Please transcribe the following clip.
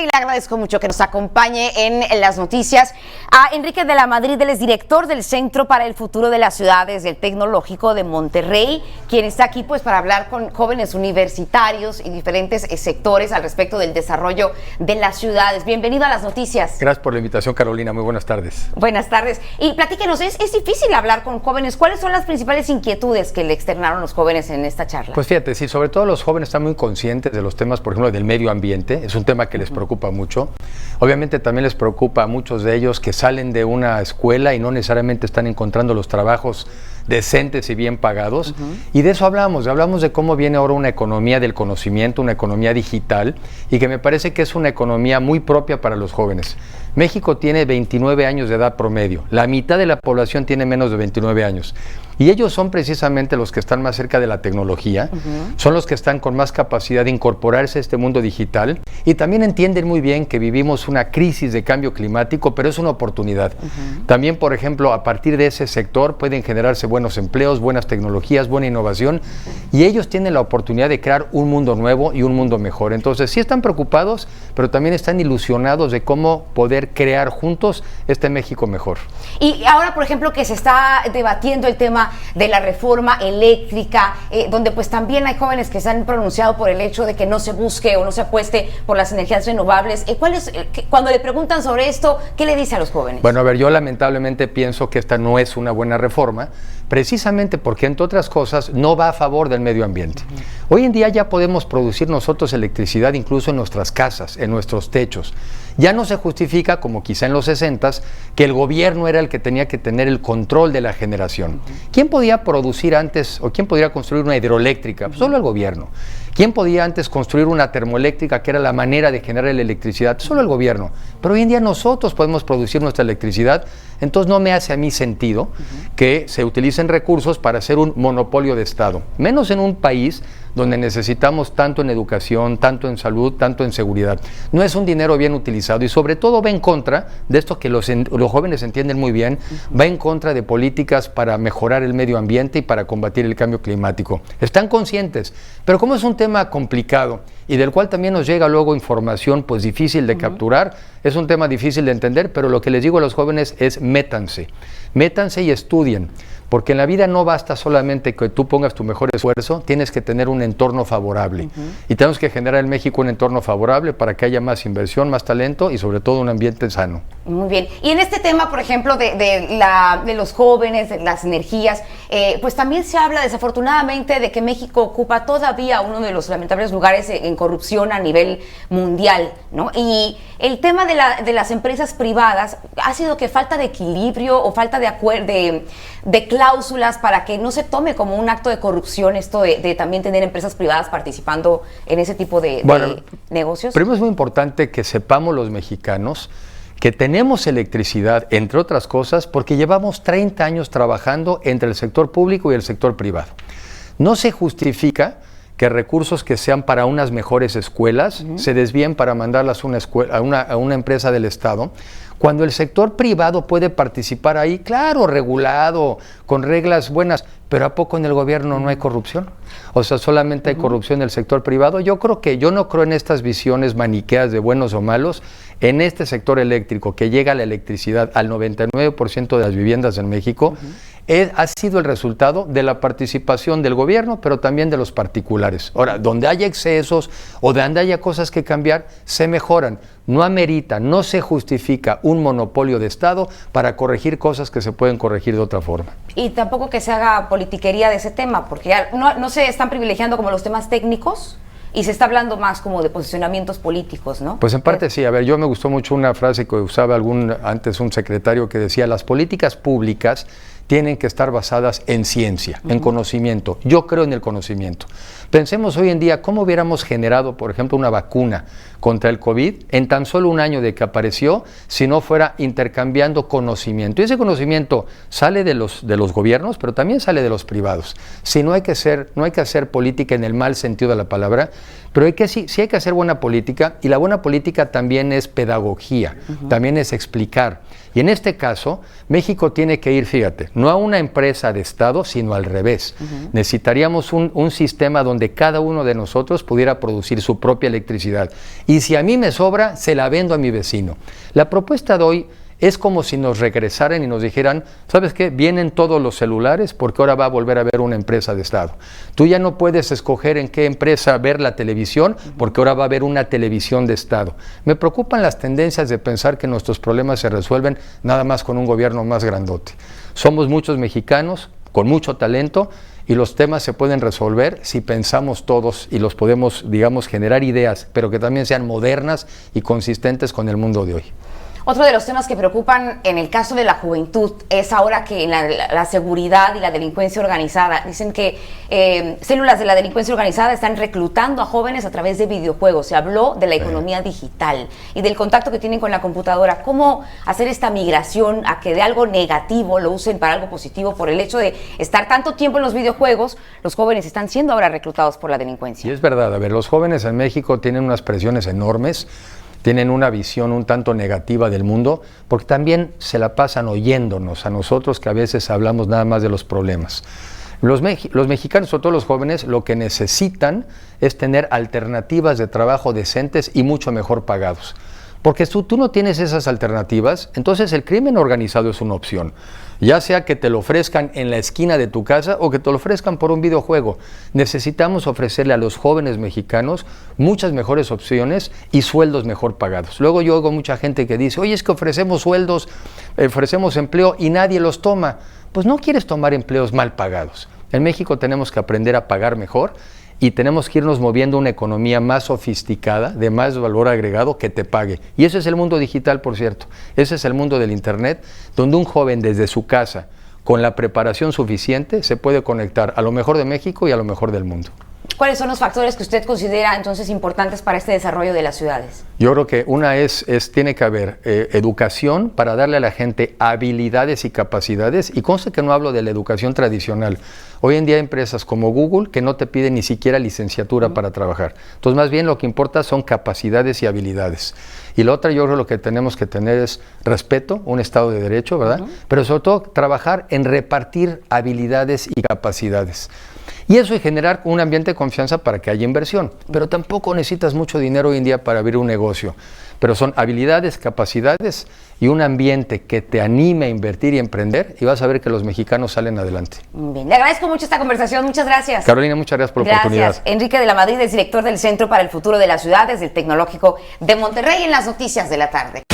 Y le agradezco mucho que nos acompañe en las noticias a Enrique de la Madrid, él es director del Centro para el Futuro de las Ciudades del Tecnológico de Monterrey, quien está aquí pues para hablar con jóvenes universitarios y diferentes sectores al respecto del desarrollo de las ciudades. Bienvenido a las noticias. Gracias por la invitación, Carolina. Muy buenas tardes. Buenas tardes. Y platíquenos, ¿es difícil hablar con jóvenes? ¿Cuáles son las principales inquietudes que le externaron los jóvenes en esta charla? Pues fíjate, sí, sobre todo los jóvenes están muy conscientes de los temas, por ejemplo, del medio ambiente. Es un tema que les preocupa mucho. Obviamente también les preocupa a muchos de ellos que salen de una escuela y no necesariamente están encontrando los trabajos decentes y bien pagados. Y de eso hablamos de cómo viene ahora una economía del conocimiento, una economía digital, y que me parece que es una economía muy propia para los jóvenes. México tiene 29 años de edad promedio, la mitad de la población tiene menos de 29 años. Y ellos son precisamente los que están más cerca de la tecnología, son los que están con más capacidad de incorporarse a este mundo digital y también entienden muy bien que vivimos una crisis de cambio climático, pero es una oportunidad. También, por ejemplo, a partir de ese sector pueden generarse buenos empleos, buenas tecnologías, buena innovación, y ellos tienen la oportunidad de crear un mundo nuevo y un mundo mejor. Entonces sí están preocupados, pero también están ilusionados de cómo poder crear juntos este México mejor. Y ahora, por ejemplo, que se está debatiendo el tema de la reforma eléctrica, donde pues también hay jóvenes que se han pronunciado por el hecho de que no se busque o no se apueste por las energías renovables. Cuando le preguntan sobre esto, ¿qué le dice a los jóvenes? Bueno, a ver, yo lamentablemente pienso que esta no es una buena reforma, precisamente porque, entre otras cosas, no va a favor del medio ambiente. Hoy en día ya podemos producir nosotros electricidad incluso en nuestras casas, en nuestros techos. Ya no se justifica, como quizá en los 60s, que el gobierno era el que tenía que tener el control de la generación. ¿Quién podía producir antes o quién podría construir una hidroeléctrica? Pues solo el gobierno. ¿Quién podía antes construir una termoeléctrica, que era la manera de generar la electricidad? Solo el gobierno. Pero hoy en día nosotros podemos producir nuestra electricidad, entonces no me hace a mí sentido que se utilicen recursos para hacer un monopolio de Estado. Menos en un país donde necesitamos tanto en educación, tanto en salud, tanto en seguridad. No es un dinero bien utilizado y sobre todo va en contra de esto que los jóvenes entienden muy bien, va en contra de políticas para mejorar el medio ambiente y para combatir el cambio climático. Están conscientes, pero como es un tema complicado y del cual también nos llega luego información pues difícil de capturar, es un tema difícil de entender, pero lo que les digo a los jóvenes es métanse y estudien. Porque en la vida no basta solamente que tú pongas tu mejor esfuerzo, tienes que tener un entorno favorable. Y tenemos que generar en México un entorno favorable para que haya más inversión, más talento y sobre todo un ambiente sano. Muy bien. Y en este tema, por ejemplo, de los jóvenes, de las energías, pues también se habla desafortunadamente de que México ocupa todavía uno de los lamentables lugares en corrupción a nivel mundial, ¿no? Y el tema de las empresas privadas ha sido que falta de equilibrio o falta de cláusulas para que no se tome como un acto de corrupción esto de también tener empresas privadas participando en ese tipo de negocios. Primero es muy importante que sepamos los mexicanos que tenemos electricidad, entre otras cosas, porque llevamos 30 años trabajando entre el sector público y el sector privado. No se justifica que recursos que sean para unas mejores escuelas se desvíen para mandarlas a una empresa del Estado, cuando el sector privado puede participar ahí, claro, regulado, con reglas buenas, pero ¿a poco en el gobierno no hay corrupción? O sea, solamente hay corrupción en el sector privado. Yo no creo en estas visiones maniqueas de buenos o malos. En este sector eléctrico, que llega la electricidad al 99% de las viviendas en México, ha sido el resultado de la participación del gobierno, pero también de los particulares. Ahora, donde haya excesos o donde haya cosas que cambiar, se mejoran. No amerita, no se justifica un monopolio de Estado para corregir cosas que se pueden corregir de otra forma. Y tampoco que se haga politiquería de ese tema, porque ya no se están privilegiando como los temas técnicos y se está hablando más como de posicionamientos políticos, ¿no? Pues en parte sí. A ver, yo me gustó mucho una frase que usaba antes un secretario que decía: las políticas públicas tienen que estar basadas en ciencia, en conocimiento. Yo creo en el conocimiento. Pensemos hoy en día cómo hubiéramos generado, por ejemplo, una vacuna contra el COVID en tan solo un año de que apareció, si no fuera intercambiando conocimiento. Y ese conocimiento sale de los gobiernos, pero también sale de los privados. Si no hay que hacer política en el mal sentido de la palabra, pero sí hay que hacer buena política, y la buena política también es pedagogía, también es explicar. Y en este caso, México tiene que ir, fíjate, no a una empresa de Estado, sino al revés. Necesitaríamos un sistema donde cada uno de nosotros pudiera producir su propia electricidad. Y si a mí me sobra, se la vendo a mi vecino. La propuesta de hoy es como si nos regresaran y nos dijeran, ¿sabes qué? Vienen todos los celulares porque ahora va a volver a haber una empresa de Estado. Tú ya no puedes escoger en qué empresa ver la televisión porque ahora va a haber una televisión de Estado. Me preocupan las tendencias de pensar que nuestros problemas se resuelven nada más con un gobierno más grandote. Somos muchos mexicanos con mucho talento y los temas se pueden resolver si pensamos todos y los podemos, digamos, generar ideas, pero que también sean modernas y consistentes con el mundo de hoy. Otro de los temas que preocupan en el caso de la juventud es ahora que la seguridad y la delincuencia organizada, dicen que células de la delincuencia organizada están reclutando a jóvenes a través de videojuegos. Se habló de la economía digital y del contacto que tienen con la computadora. ¿Cómo hacer esta migración a que de algo negativo lo usen para algo positivo? Por el hecho de estar tanto tiempo en los videojuegos, los jóvenes están siendo ahora reclutados por la delincuencia. Y es verdad, a ver, los jóvenes en México tienen unas presiones enormes, tienen una visión un tanto negativa del mundo, porque también se la pasan oyéndonos a nosotros que a veces hablamos nada más de los problemas. Los mexicanos, sobre todo los jóvenes, lo que necesitan es tener alternativas de trabajo decentes y mucho mejor pagados. Porque tú no tienes esas alternativas, entonces el crimen organizado es una opción. Ya sea que te lo ofrezcan en la esquina de tu casa o que te lo ofrezcan por un videojuego. Necesitamos ofrecerle a los jóvenes mexicanos muchas mejores opciones y sueldos mejor pagados. Luego yo oigo mucha gente que dice, oye, es que ofrecemos sueldos, ofrecemos empleo y nadie los toma. Pues no quieres tomar empleos mal pagados. En México tenemos que aprender a pagar mejor y tenemos que irnos moviendo una economía más sofisticada, de más valor agregado, que te pague. Y ese es el mundo digital, por cierto. Ese es el mundo del Internet, donde un joven desde su casa, con la preparación suficiente, se puede conectar a lo mejor de México y a lo mejor del mundo. ¿Cuáles son los factores que usted considera entonces importantes para este desarrollo de las ciudades? Yo creo que una tiene que haber educación para darle a la gente habilidades y capacidades, y conste que no hablo de la educación tradicional. Hoy en día hay empresas como Google que no te piden ni siquiera licenciatura para trabajar. Entonces, más bien lo que importa son capacidades y habilidades. Y la otra, yo creo que lo que tenemos que tener es respeto, un Estado de Derecho, ¿verdad? Pero sobre todo trabajar en repartir habilidades y capacidades. Y eso y generar un ambiente de confianza para que haya inversión. Pero tampoco necesitas mucho dinero hoy en día para abrir un negocio. Pero son habilidades, capacidades y un ambiente que te anime a invertir y emprender, y vas a ver que los mexicanos salen adelante. Bien, le agradezco mucho esta conversación. Muchas gracias. Carolina, muchas gracias por la oportunidad. Gracias. Enrique de la Madrid es director del Centro para el Futuro de las Ciudades del Tecnológico de Monterrey en las noticias de la tarde.